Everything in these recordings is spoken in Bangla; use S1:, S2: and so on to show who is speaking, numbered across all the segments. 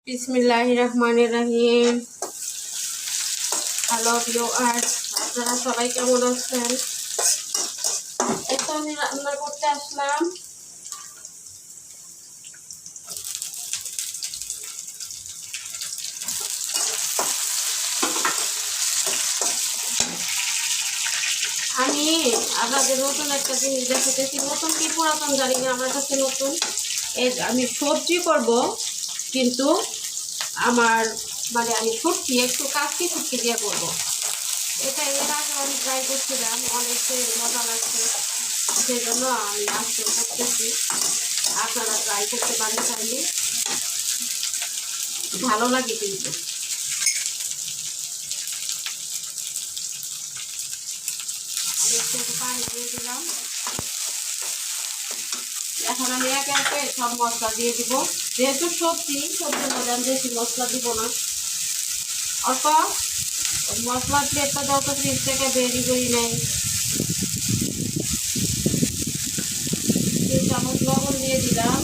S1: বিসমিল্লাহির রহমানির রহিম। হ্যালো ভিউয়ার্স, আপনারা সবাই কেমন আছেন? এটা আমি রান্না করতে আসলাম। আমি আপনাদের নতুন একটা জিনিস দেখাতেছি। নতুন কি পুরাতন জানি না, আমার কাছে নতুন। আমি সবজি করব, কিন্তু আমার আমি শুটকি একটু কাশি শুটকি দিয়ে করবো। এটা এর আগে আমি ট্রাই করছিলাম, অনেক মজা লাগছে, সেই জন্য আমি আজকে করতেছি। আপনারা ট্রাই করতে পারেন, চাইলে ভালো লাগে। কিন্তু আমি একটু পানি দিয়ে দিলাম। এখন আমি একে একে সব মশলা দিয়ে দিব। যেহেতু সবজির মধ্যে আমি বেশি মশলা দিব না, অল্প মশলা প্লেটটা যত ফ্রিজ থেকে বেরি করি নেই। 3 চামচ লবণ দিয়ে দিলাম।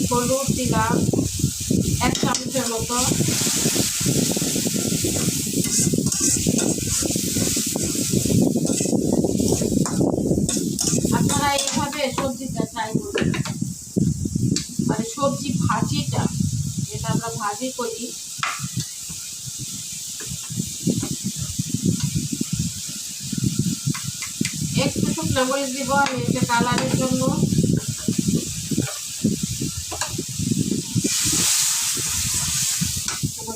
S1: হলুদ দিলাম 1 চামচের মতো। আপনারা এইভাবে সবজিটা ট্রাই করবেন। সবজি ভাজিটা, যেটা আমরা ভাজি করি, একটু শুকনো মরিচ দিব আমি এটা কালারের জন্য।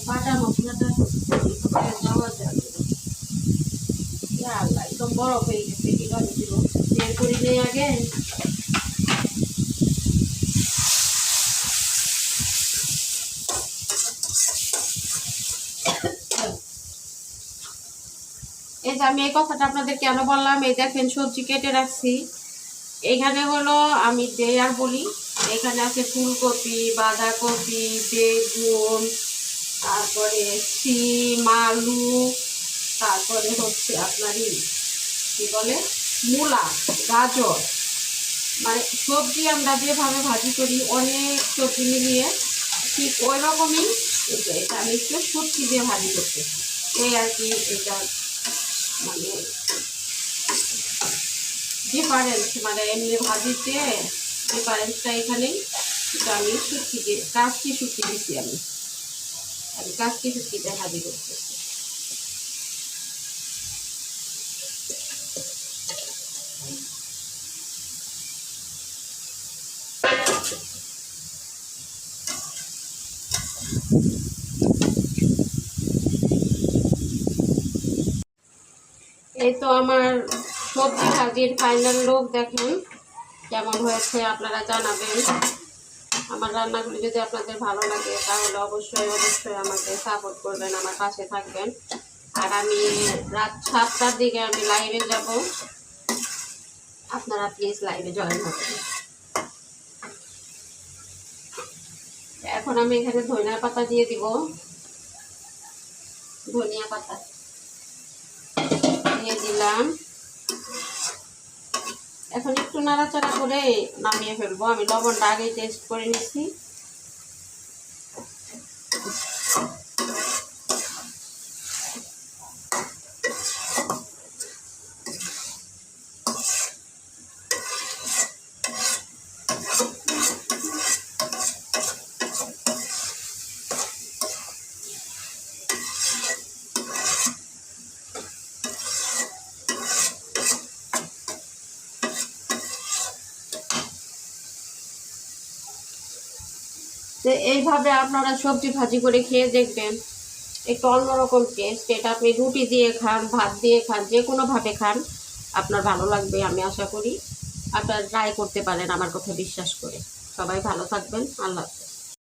S1: বাটা মশলাটা দেওয়া যাবে না, একদম বরফ হয়ে গেছে। কিভাবে দিব, বের করি নেই আগে। এই যে আমি এই কথাটা আপনাদের কেন বললাম, এই দেখেন সবজি কেটে রাখছি। এখানে হলো আমি দেয়ার বলি, এখানে আছে ফুলকপি, বাঁধাকপি, বেগুন, তারপরে সিম, আলু, তারপরে হচ্ছে আপনারই কি বলে মূলা, গাজর। সবজি আমরা যেভাবে ভাজি করি অনেক সবজি মিলিয়ে, ঠিক ওই রকমই এটা আমি একটু শুটকি দিয়ে ভাজি করতেছি। এই আর কি, এটা ডিফারেন্স, এমনি ভাজিতে ডিফারেন্সটা এখানেই। এটা আমি শুটকি দিয়ে, কাশকি শুটকি দিচ্ছি। আমি কাশকি শুটকিতে ভাজি করতেছি। এই তো আমার সবজি ভাজির ফাইনাল লুক। দেখেন কেমন হয়েছে, আপনারা জানাবেন। আমার রান্নাগুলি যদি আপনাদের ভালো লাগে তাহলে অবশ্যই আমাকে সাপোর্ট করবেন, আমার পাশে থাকবেন। আর আমি রাত 7টার দিকে আমি লাইভে যাব, আপনারা প্লিজ লাইভে জয়েন হবেন। এখন আমি এখানে ধনিয়া পাতা দিয়ে দিব। ধনিয়া পাতা দিয়ে দিলাম। এখন একটু নাড়াচাড়া করে নামিয়ে ফেলবো। আমি লবণটা আগে টেস্ট করে নিচ্ছি। তো এইভাবে আপনারা সবজি ভাজি করে খেয়ে দেখবেন, একটু অন্যরকম টেস্ট। এটা আপনি রুটি দিয়ে খান, ভাত দিয়ে খান, যে কোনোভাবে খান, আপনার ভালো লাগবে আমি আশা করি। আপনারা ট্রাই করতে পারেন আমার কথা বিশ্বাস করে। সবাই ভালো থাকবেন। আল্লাহ।